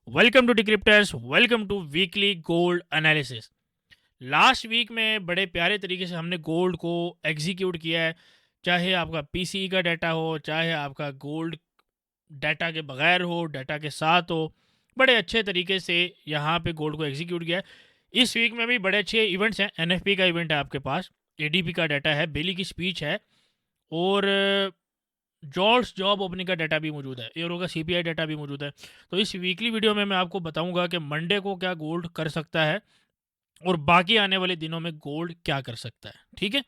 Welcome to Decrypters, welcome to weekly gold analysis. Last week में बड़े प्यारे तरीके से हमने गोल्ड को एग्जीक्यूट किया है। चाहे आपका पीसीई का डाटा हो, चाहे आपका गोल्ड डाटा के बगैर हो, डाटा के साथ हो, बड़े अच्छे तरीके से यहाँ पे गोल्ड को एग्जीक्यूट किया है। इस वीक में भी बड़े अच्छे इवेंट्स हैं। एनएफपी का इवेंट है आपके पास, एडीपी का डाटा है, बेली की स्पीच है, और जॉल्स जॉब ओपनिंग का डाटा भी मौजूद है, यूरो का सीपीआई डाटा भी मौजूद है। तो इस वीकली वीडियो में मैं आपको बताऊंगा कि मंडे को क्या गोल्ड कर सकता है और बाकी आने वाले दिनों में गोल्ड क्या कर सकता है। ठीक है।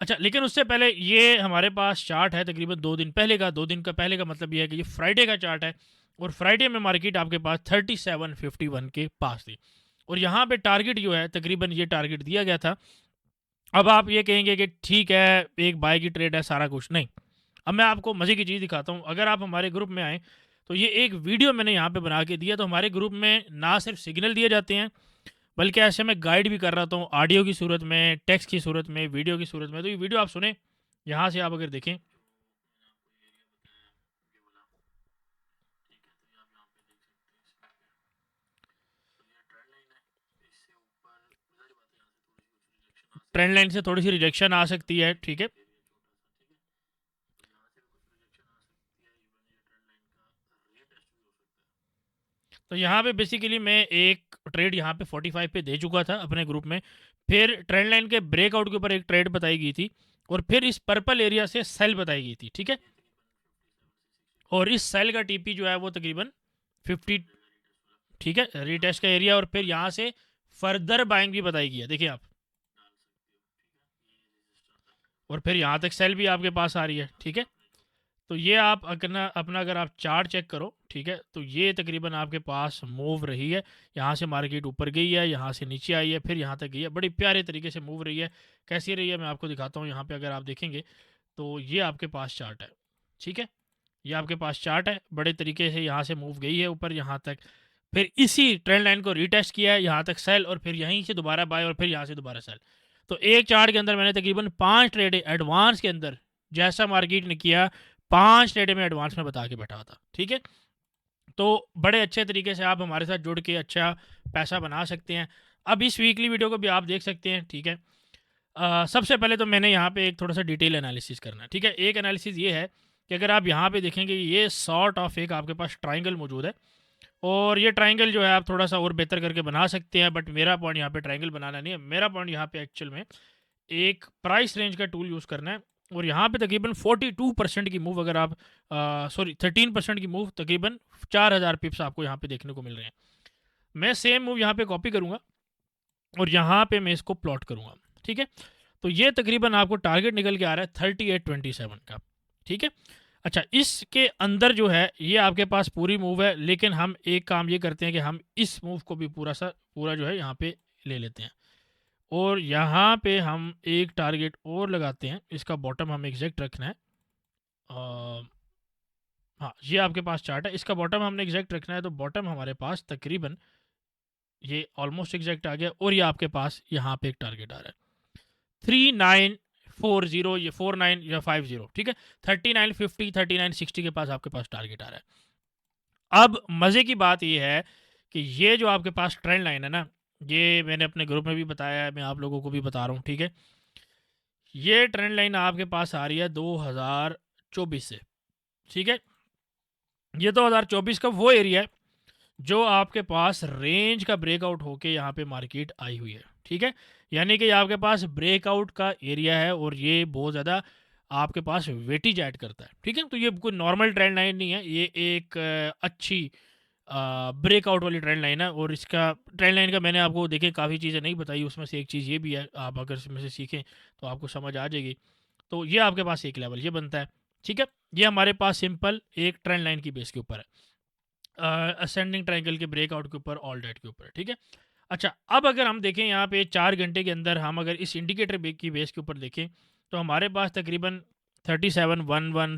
अच्छा, लेकिन उससे पहले ये हमारे पास चार्ट है तकरीबन 2 दिन पहले का। 2 दिन का पहले का मतलब ये है कि ये फ्राइडे का चार्ट है, और फ्राइडे में मार्केट आपके पास 3751 के पास थी, और यहाँ पे टारगेट जो है तकरीबन ये टारगेट दिया गया था। अब आप ये कहेंगे कि ठीक है, एक बाय की ट्रेड है, सारा कुछ नहीं। अब मैं आपको मज़े की चीज़ दिखाता हूँ। अगर आप हमारे ग्रुप में आएँ, तो ये एक वीडियो मैंने यहाँ पे बना के दिया। तो हमारे ग्रुप में ना सिर्फ सिग्नल दिए जाते हैं, बल्कि ऐसे मैं गाइड भी कर रहा हूँ, ऑडियो की सूरत में, टेक्स्ट की सूरत में, वीडियो की सूरत में। तो ये वीडियो आप सुने, यहाँ से आप अगर देखें, ट्रेंड लाइन से थोड़ी सी रिजेक्शन आ सकती है। ठीक है। तो यहाँ पे बेसिकली मैं एक ट्रेड यहाँ पे 45 पे दे चुका था अपने ग्रुप में। फिर ट्रेंड लाइन के ब्रेकआउट के ऊपर एक ट्रेड बताई गई थी, और फिर इस पर्पल एरिया से सेल बताई गई थी। ठीक है। और इस सेल का टीपी जो है वो तकरीबन 50। ठीक है, रीटेस्ट का एरिया, और फिर यहाँ से फर्दर बाइंग भी बताई गई है, देखिए आप। और फिर यहाँ तक सेल भी आपके पास आ रही है। ठीक है। तो ये आप अपना अगर आप चार्ट चेक करो, ठीक है, तो ये तकरीबन आपके पास मूव रही है। यहाँ से मार्केट ऊपर गई है, यहाँ से नीचे आई है, फिर यहाँ तक गई है। बड़ी प्यारे तरीके से मूव रही है। कैसी रही है मैं आपको दिखाता हूँ। यहाँ पे अगर आप देखेंगे तो ये आपके पास चार्ट है। ठीक है, ये आपके पास चार्ट है। बड़े तरीके से यहाँ से मूव गई है ऊपर यहाँ तक, फिर इसी ट्रेंड लाइन को रीटेस्ट किया है, यहाँ तक सेल, और फिर यहीं से दोबारा बाय, और फिर यहाँ से दोबारा सेल। तो एक चार्ट के अंदर मैंने तकरीबन 5 ट्रेड एडवांस के अंदर, जैसा मार्केट ने किया, 5 ट्रेड में एडवांस में बता के बैठा था। ठीक है। तो बड़े अच्छे तरीके से आप हमारे साथ जुड़ के अच्छा पैसा बना सकते हैं। अब इस वीकली वीडियो को भी आप देख सकते हैं। ठीक है। सबसे पहले तो मैंने यहाँ पे एक थोड़ा सा डिटेल एनालिसिस करना है। ठीक है। एक एनालिसिस ये है कि अगर आप यहाँ पे देखेंगे, ये सॉर्ट ऑफ एक आपके पास ट्राइंगल मौजूद है, और ये ट्राइंगल जो है आप थोड़ा सा और बेहतर करके बना सकते हैं, बट मेरा पॉइंट यहाँ पे ट्राइंगल बनाना नहीं है। मेरा पॉइंट यहाँ पे एक्चुअल में एक प्राइस रेंज का टूल यूज़ करना है। और यहाँ पे तकरीबन 42% की मूव, अगर आप 13% की मूव, तकरीबन 4000 पिप्स आपको यहाँ पे देखने को मिल रहे हैं। मैं सेम मूव यहाँ पे कॉपी करूँगा, और यहाँ पे मैं इसको प्लॉट करूँगा। ठीक है। तो ये तकरीबन आपको टारगेट निकल के आ रहा है 3827 का। ठीक है। अच्छा, इसके अंदर जो है ये आपके पास पूरी मूव है, लेकिन हम एक काम ये करते हैं कि हम इस मूव को भी पूरा जो है यहाँ पे ले लेते हैं, और यहाँ पे हम एक टारगेट और लगाते हैं। इसका बॉटम हमें एग्जैक्ट रखना है। हाँ, ये आपके पास चार्ट है, इसका बॉटम हमने एग्जैक्ट रखना है। तो बॉटम हमारे पास तकरीबन ये ऑलमोस्ट एग्जैक्ट आ गया, और ये आपके पास यहाँ पे एक टारगेट आ रहा है 3940, ये 49 या 50। ठीक है। 3950, 3960 के पास आपके पास टारगेट आ रहा है। अब मज़े की बात ये है कि ये जो आपके पास ट्रेंड लाइन है ना, ये मैंने अपने ग्रुप में भी बताया है, मैं आप लोगों को भी बता रहा हूँ। ठीक है। ये ट्रेंड लाइन आपके पास आ रही है 2024 से। ठीक है। ये 2024 का वो एरिया है जो आपके पास रेंज का ब्रेकआउट होके यहाँ पे मार्केट आई हुई है। ठीक है। यानी कि आपके पास ब्रेकआउट का एरिया है, और ये बहुत ज़्यादा आपके पास वेटेज ऐड करता है। ठीक है। तो ये कोई नॉर्मल ट्रेंड लाइन नहीं है, ये एक अच्छी ब्रेकआउट वाली ट्रेंड लाइन है। और इसका ट्रेंड लाइन का मैंने आपको देखे काफ़ी चीज़ें नहीं बताई, उसमें से एक चीज़ ये भी है, आप अगर इसमें से सीखें तो आपको समझ आ जाएगी। तो ये आपके पास एक लेवल ये बनता है। ठीक है। ये हमारे पास सिंपल एक ट्रेंड लाइन की बेस के ऊपर है, असेंडिंग ट्रायंगल के ब्रेकआउट के ऊपर, ऑल डेट के ऊपर। ठीक है। अच्छा, अब अगर हम देखें यहाँ पे 4 घंटे के अंदर, हम अगर इस इंडिकेटर की बेस के ऊपर देखें, तो हमारे पास तकरीबन 3711,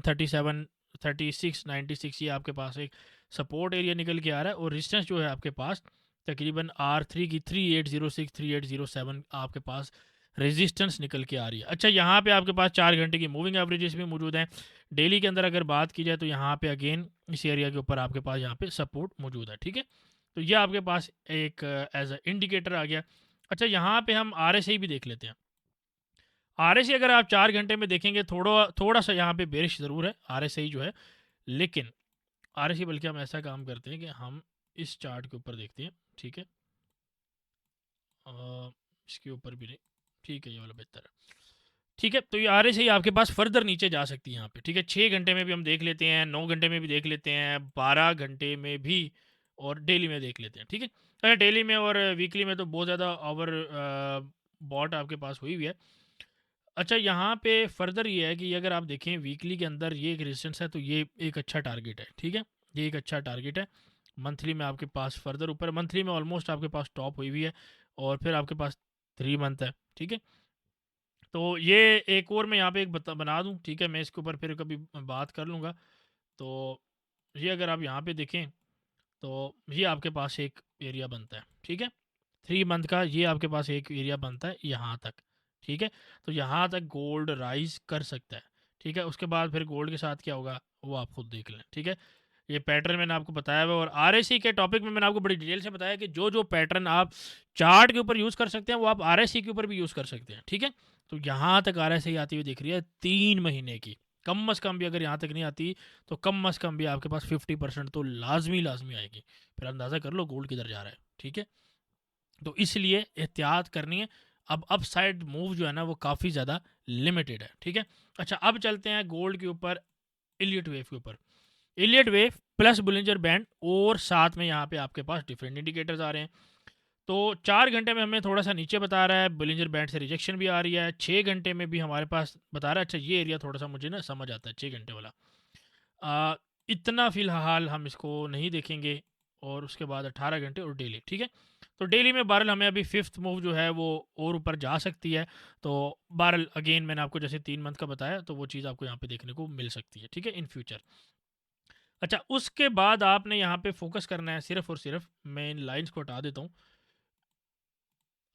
3696, ये आपके पास एक सपोर्ट एरिया निकल के आ रहा है, और रेजिस्टेंस जो है आपके पास तकरीबन R3 की 3806, 3807 आपके पास रेजिस्टेंस निकल के आ रही है। अच्छा, यहाँ पे आपके पास 4 घंटे की मूविंग एवरेजेस भी मौजूद हैं। डेली के अंदर अगर बात की जाए तो यहाँ पे अगेन इस एरिया के ऊपर आपके पास यहाँ पे सपोर्ट मौजूद है, ठीक है। तो ये आपके पास एक एज अ इंडिकेटर आ गया। अच्छा, यहाँ पे हम RSI भी देख लेते हैं। RSI अगर आप 4 घंटे में देखेंगे, थोड़ा थोड़ा सा यहाँ पे बेरिश ज़रूर है RSI जो है, लेकिन RSI बल्कि हम ऐसा काम करते हैं कि हम इस चार्ट के ऊपर देखते हैं, ठीक है। इसके ऊपर भी नहीं, ठीक है, ये वाला बेहतर है, ठीक है। तो ये RSI आपके पास फर्दर नीचे जा सकती है यहाँ पे, ठीक है। 6 घंटे में भी हम देख लेते हैं, 9 घंटे में भी देख लेते हैं, 12 घंटे में भी, और डेली में देख लेते हैं, ठीक है। अगर डेली में और वीकली में तो बहुत ज़्यादा ओवर बॉट आपके पास हुई हुई है। अच्छा, यहाँ पे फर्दर ये है कि अगर आप देखें वीकली के अंदर ये एक रेजिस्टेंस है, तो ये एक अच्छा टारगेट है, ठीक है। ये एक अच्छा टारगेट है। मंथली में आपके पास फर्दर ऊपर, मंथली में ऑलमोस्ट आपके पास टॉप हुई हुई है, और फिर आपके पास 3 मंथ है, ठीक है। तो ये एक और मैं यहाँ पे एक बना दूँ, ठीक है। मैं इसके ऊपर फिर कभी बात कर लूँगा। तो ये अगर आप यहाँ पे देखें तो ये आपके पास एक एरिया बनता है, ठीक है। 3 मंथ का ये आपके पास एक एरिया बनता है यहाँ तक, ठीक है। तो यहाँ तक गोल्ड राइज कर सकता है, ठीक है। उसके बाद फिर गोल्ड के साथ क्या होगा वो आप खुद देख लें, ठीक है। ये पैटर्न मैंने आपको बताया हुआ, और RSI के टॉपिक में मैंने आपको बड़ी डिटेल से बताया कि जो जो पैटर्न आप चार्ट के ऊपर यूज़ कर सकते हैं वो आप RSI के ऊपर भी यूज़ कर सकते हैं, ठीक है। तो यहाँ तक RSI आती हुई दिख रही है 3 महीने की, कम अज़ कम भी अगर यहाँ तक नहीं आती तो कम अज़ कम भी आपके पास 50% तो लाजमी लाजमी आएगी। फिर अंदाज़ा कर लो गोल्ड किधर जा रहा है, ठीक है। तो इसलिए एहतियात करनी है। अब अप साइड मूव जो है ना वो काफ़ी ज़्यादा लिमिटेड है, ठीक है। अच्छा, अब चलते हैं गोल्ड के ऊपर, इलियट वेव के ऊपर। Elliot wave plus Bollinger band, और साथ में यहाँ पे आपके पास डिफरेंट इंडिकेटर्स आ रहे हैं। तो 4 घंटे में हमें थोड़ा सा नीचे बता रहा है, बुलिंजर बैंड से रिजेक्शन भी आ रही है। 6 घंटे में भी हमारे पास बता रहा है। अच्छा, ये एरिया थोड़ा सा मुझे ना समझ आता है 6 घंटे वाला। आ, इतना फ़िलहाल हम इसको नहीं देखेंगे, और उसके बाद 18 घंटे और डेली, ठीक है। तो डेली में बहरहाल हमें अभी फिफ्थ मूव जो है वो और ऊपर जा सकती है। तो बहरहाल अगेन मैंने आपको जैसे 3 मंथ का बताया, तो वो चीज़ आपको यहाँ पे देखने को मिल सकती है, ठीक है, इन फ्यूचर। अच्छा, उसके बाद आपने यहाँ पे फोकस करना है सिर्फ और सिर्फ, मैं इन लाइंस को हटा देता हूँ।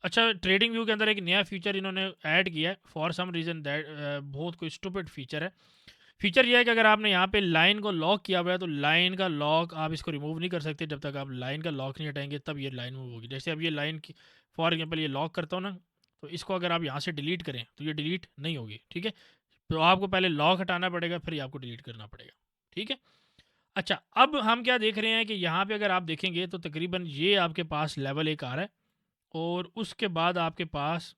अच्छा, ट्रेडिंग व्यू के अंदर एक नया फीचर इन्होंने ऐड किया है फॉर सम रीज़न दैट, बहुत कोई स्टूपिड फीचर है। फीचर ये है कि अगर आपने यहाँ पे लाइन को लॉक किया हुआ है तो लाइन का लॉक आप इसको रिमूव नहीं कर सकते जब तक आप लाइन का लॉक नहीं हटाएंगे, तब ये लाइन मूव होगी। जैसे अब ये लाइन की फॉर एग्जांपल ये लॉक करता हूँ ना, तो इसको अगर आप यहाँ से डिलीट करें तो ये डिलीट नहीं होगी, ठीक है। तो आपको पहले लॉक हटाना पड़ेगा, फिर ये आपको डिलीट करना पड़ेगा, ठीक है। अच्छा, अब हम क्या देख रहे हैं कि यहाँ पे अगर आप देखेंगे तो तकरीबन ये आपके पास लेवल एक आ रहा है, और उसके बाद आपके पास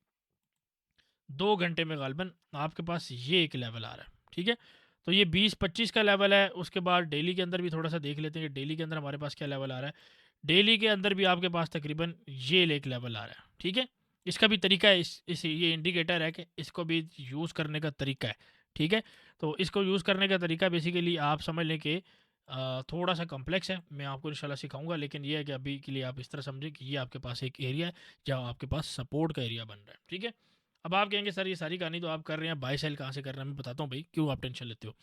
2 घंटे में गालबन आपके पास ये एक लेवल आ रहा है, ठीक है। तो ये 20-25 का लेवल है। उसके बाद डेली के अंदर भी थोड़ा सा देख लेते हैं कि डेली के अंदर हमारे पास क्या लेवल आ रहा है। डेली के अंदर भी आपके पास तकरीबन ये एक लेवल आ रहा है, ठीक है। इसका भी तरीका है, इस ये इंडिकेटर है कि इसको भी यूज़ करने का तरीका है, ठीक है। तो इसको यूज़ करने का तरीका बेसिकली आप समझ लें कि थोड़ा सा कॉम्प्लेक्स है, मैं आपको इंशाल्लाह सिखाऊंगा, लेकिन ये है कि अभी के लिए आप इस तरह समझें कि ये आपके पास एक एरिया है जहाँ आपके पास सपोर्ट का एरिया बन रहा है, ठीक है। अब आप कहेंगे सर ये सारी कहानी तो आप कर रहे हैं, बाय सेल कहाँ से कर रहे हैं? मैं बताता हूँ भाई, क्यों आप टेंशन लेते हो।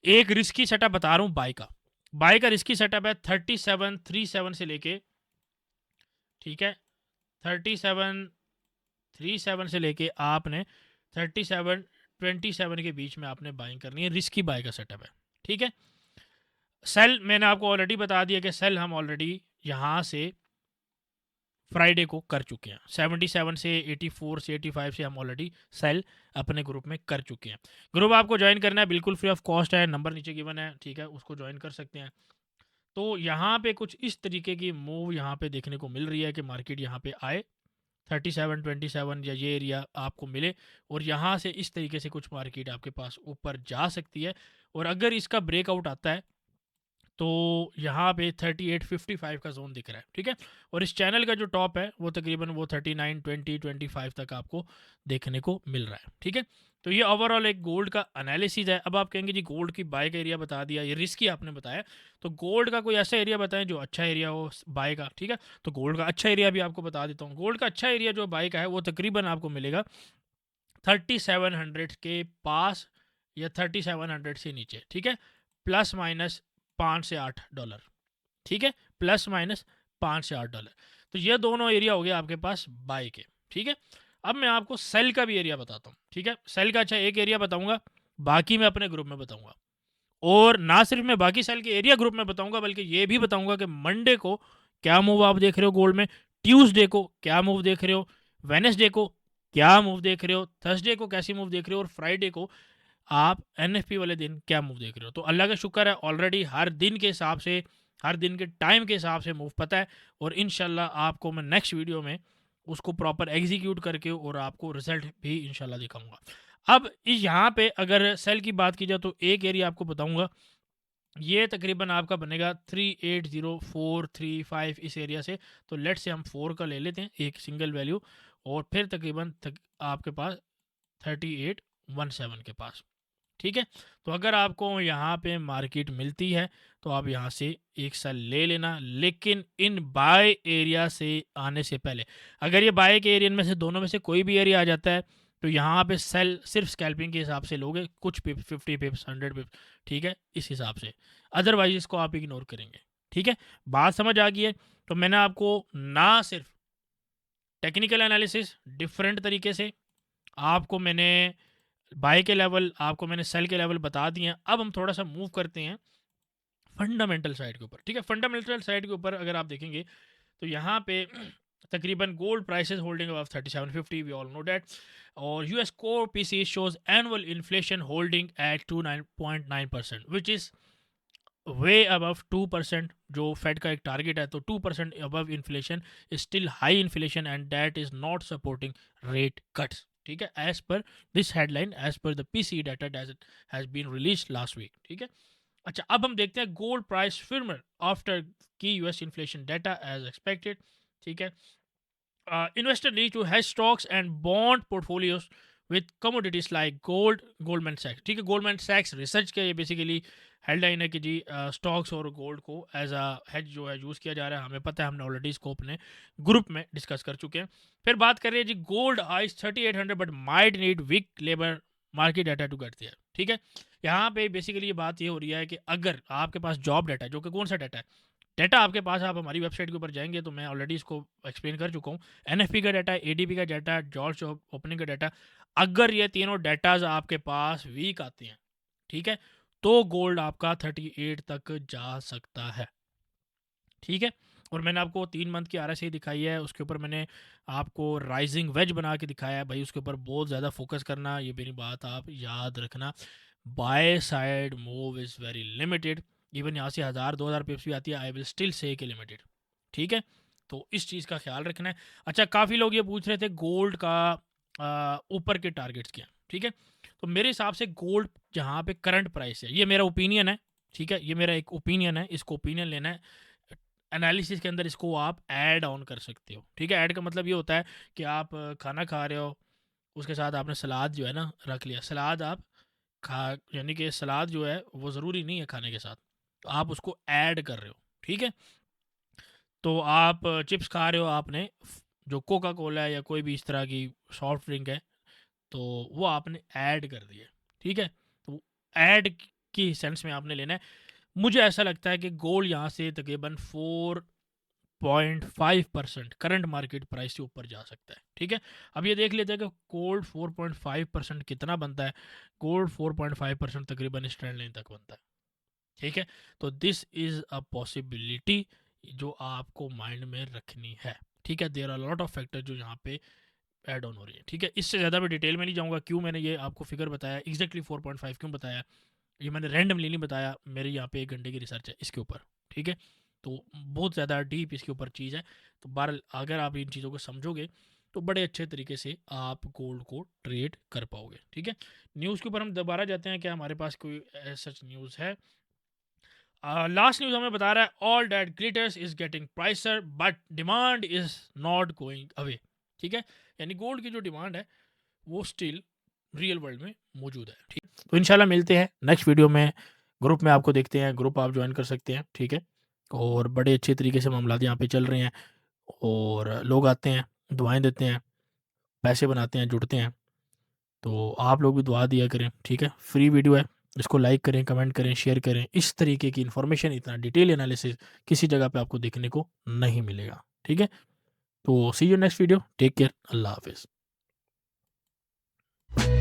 एक रिस्की सेटअप बता रहा हूँ बाय का। बाय का रिस्की सेटअप है 3737 से लेके, ठीक है, 3737 से लेके आपने 3727 के बीच में आपने बाइंग करनी है। रिस्की बाय का सेटअप है, ठीक है। सेल मैंने आपको ऑलरेडी बता दिया कि सेल हम ऑलरेडी यहाँ से फ्राइडे को कर चुके हैं। 77 से 84 से 85 से हम ऑलरेडी सेल अपने ग्रुप में कर चुके हैं। ग्रुप आपको ज्वाइन करना है, बिल्कुल फ्री ऑफ कॉस्ट है, नंबर नीचे गिवन है, ठीक है, उसको ज्वाइन कर सकते हैं। तो यहाँ पे कुछ इस तरीके की मूव यहाँ पे देखने को मिल रही है कि मार्केट यहाँ पे आए 3727 या ये एरिया आपको मिले, और यहाँ से इस तरीके से कुछ मार्केट आपके पास ऊपर जा सकती है। और अगर इसका ब्रेकआउट आता है तो यहाँ पे 3855 का जोन दिख रहा है, ठीक है। और इस चैनल का जो टॉप है वो तकरीबन वो 39 20 25 तक आपको देखने को मिल रहा है, ठीक है। तो ये ओवरऑल एक गोल्ड का एनालिसिस है। अब आप कहेंगे जी गोल्ड की बाय का एरिया बता दिया, ये रिस्की आपने बताया, तो गोल्ड का कोई ऐसा एरिया बताएं जो अच्छा एरिया हो बाय का, ठीक है। तो गोल्ड का अच्छा एरिया भी आपको बता देता हूँ। गोल्ड का अच्छा एरिया जो बाय का है वो तकरीबन आपको मिलेगा 3700 के पास या 3700 से नीचे, ठीक है, प्लस माइनस $5 से $8, ठीक है, प्लस माइनस $5 से $8। तो ये दोनों एरिया हो गए आपके पास बाय के, ठीक है। अब मैं आपको सेल का भी एरिया बताता हूँ, ठीक है। सेल का अच्छा एक एरिया बताऊंगा, बाकी मैं अपने ग्रुप में बताऊंगा। और ना सिर्फ मैं बाकी सेल के एरिया ग्रुप में बताऊंगा, बल्कि ये भी बताऊंगा कि मंडे को क्या मूव आप देख रहे हो गोल्ड में, ट्यूसडे को क्या मूव देख रहे हो, वेनेसडे को क्या मूव देख रहे हो, थर्सडे को कैसी मूव देख रहे हो, और फ्राइडे को आप एनएफपी वाले दिन क्या मूव देख रहे हो। तो अल्लाह का शुक्र है, ऑलरेडी हर दिन के हिसाब से, हर दिन के टाइम के हिसाब से मूव पता है, और इंशाल्लाह आपको मैं नेक्स्ट वीडियो में उसको प्रॉपर एग्जीक्यूट करके और आपको रिजल्ट भी इंशाल्लाह दिखाऊंगा। अब इस यहाँ पे अगर सेल की बात की जाए तो एक एरिया आपको बताऊंगा, ये तकरीबन आपका बनेगा 380435 इस एरिया से। तो लेट से हम 4 का ले लेते हैं एक सिंगल वैल्यू, और फिर तकरीबन आपके पास 3817 के पास, ठीक है। तो अगर आपको यहाँ पे मार्केट मिलती है तो आप यहाँ से एक सेल ले लेना, लेकिन इन बाय एरिया से आने से पहले, अगर ये बाय के एरिया में से दोनों में से कोई भी एरिया आ जाता है तो यहाँ पे सेल सिर्फ स्कैल्पिंग के हिसाब से लोगे, कुछ पिप 50 पिप्स 100 पिप्स, ठीक है, इस हिसाब से। अदरवाइज इसको आप इग्नोर करेंगे, ठीक है। बात समझ आ गई है। तो मैंने आपको ना सिर्फ टेक्निकल एनालिसिस डिफरेंट तरीके से, आपको मैंने बाय के लेवल, आपको मैंने सेल के लेवल बता दिए हैं। अब हम थोड़ा सा मूव करते हैं फंडामेंटल साइड के ऊपर, ठीक है। फंडामेंटल साइड के ऊपर अगर आप देखेंगे तो यहाँ पे तकरीबन gold prices holding above 3750, we all know that. और US core PC shows annual inflation holding at 29.9%, which is way above 2%, जो फेड का एक टारगेट है। तो 2% above inflation is still high inflation and that is not supporting rate cuts, ठीक है, as per this headline, as per the PC data that has been release last week, ठीक है। अच्छा, अब हम देखते हैं गोल्ड प्राइस फिर्मर आफ्टर की US inflation data as expected, ठीक है। Investor need to hedge stocks and bond portfolios with commodities like gold, Goldman Sachs, ठीक है। Goldman Sachs रिसर्च का ये बेसिकली हेडलाइन है कि जी स्टॉक्स और गोल्ड को एज अ हेज जो है यूज़ किया जा रहा है। हमें पता है, हमने ऑलरेडी इसको अपने ग्रुप में डिस्कस कर चुके हैं। फिर बात कर रहे हैं जी gold eyes 3800 but might need weak labour market data to get there, ठीक है। यहाँ पे बेसिकली ये बात ये हो रही है कि अगर आपके पास जॉब डाटा है, जो कि कौन सा डाटा है, डाटा आपके पास, आप हमारी वेबसाइट के ऊपर जाएंगे तो मैं ऑलरेडी इसको एक्सप्लेन कर चुका हूँ। एनएफपी का डाटा, एडीपी का डाटा, जॉर्ज ओपनिंग का डाटा, अगर ये तीनों डाटाज आपके पास वीक आते हैं, ठीक है, तो गोल्ड आपका 38 तक जा सकता है, ठीक है। और मैंने आपको 3 मंथ की आरएसआई दिखाई है, उसके ऊपर मैंने आपको राइजिंग वेज बना के दिखाया है भाई, उसके ऊपर बहुत ज़्यादा फोकस करना, ये मेरी बात आप याद रखना। By side move is very limited, even यहाँ से 1000-2000 पिप्स भी आती है, आई विल स्टिल से कि लिमिटेड, ठीक है। तो इस चीज़ का ख्याल रखना है। अच्छा, काफ़ी लोग ये पूछ रहे थे गोल्ड का ऊपर के टारगेट्स क्या हैं, ठीक है। तो मेरे हिसाब से गोल्ड जहाँ पे करंट प्राइस है, ये मेरा ओपिनियन है, ठीक है, ये मेरा एक ओपिनियन है, इसको ओपिनियन लेना है। एनालिसिस के अंदर इसको आप ऐड ऑन कर सकते हो, ठीक है। ऐड का मतलब ये होता है कि आप खाना खा रहे हो, उसके साथ आपने सलाद जो है ना रख लिया, सलाद आप खा, यानी कि सलाद जो है वो ज़रूरी नहीं है खाने के साथ, तो आप उसको ऐड कर रहे हो, ठीक है। तो आप चिप्स खा रहे हो, आपने जो कोका कोला है या कोई भी इस तरह की सॉफ्ट ड्रिंक है, तो वो आपने ऐड कर दिया, ठीक है। तो ऐड की सेंस में आपने लेना है। मुझे ऐसा लगता है कि गोल्ड यहाँ से तकरीबन 4.5% करंट मार्केट प्राइस से ऊपर जा सकता है, ठीक है। अब ये देख लेते हैं कि गोल्ड 4.5% कितना बनता है। गोल्ड 4.5% तकरीबन इस ट्रेंड लाइन तक बनता है, ठीक है। तो दिस इज़ अ पॉसिबिलिटी जो आपको माइंड में रखनी है, ठीक है। There are lot of factor जो यहाँ पे ऐड ऑन हो रही है, ठीक है। इससे ज़्यादा मैं डिटेल में नहीं जाऊँगा, क्यों मैंने ये आपको फिगर बताया एग्जैक्टली 4.5 क्यों बताया, ये मैंने रैंडमली नहीं बताया, मेरी यहाँ पे 1 घंटे की रिसर्च है इसके ऊपर, ठीक है। तो बहुत ज़्यादा डीप इसके ऊपर चीज़ है। तो बहरहाल अगर आप इन चीज़ों को समझोगे तो बड़े अच्छे तरीके से आप गोल्ड को ट्रेड कर पाओगे, ठीक है। न्यूज़ के ऊपर हम दोबारा जाते हैं, क्या हमारे पास कोई सच न्यूज़ है। लास्ट न्यूज़ हमें बता रहा है all that glitters is getting pricier but demand is not going away, ठीक है। यानी गोल्ड की जो डिमांड है वो स्टिल रियल वर्ल्ड में मौजूद है, ठीक। तो इंशाल्लाह मिलते हैं नेक्स्ट वीडियो में, ग्रुप में आपको देखते हैं, ग्रुप आप ज्वाइन कर सकते हैं, ठीक है। और बड़े अच्छे तरीके से मामला यहाँ पे चल रहे हैं, और लोग आते हैं, दुआएं देते हैं, पैसे बनाते हैं, जुड़ते हैं। तो आप लोग भी दुआ दिया करें, ठीक है। फ्री वीडियो है, इसको लाइक करें, कमेंट करें, शेयर करें। इस तरीके की इन्फॉर्मेशन, इतना डिटेल एनालिसिस किसी जगह पे आपको देखने को नहीं मिलेगा, ठीक है। तो see you next video, take care, अल्लाह हाफिज़। है।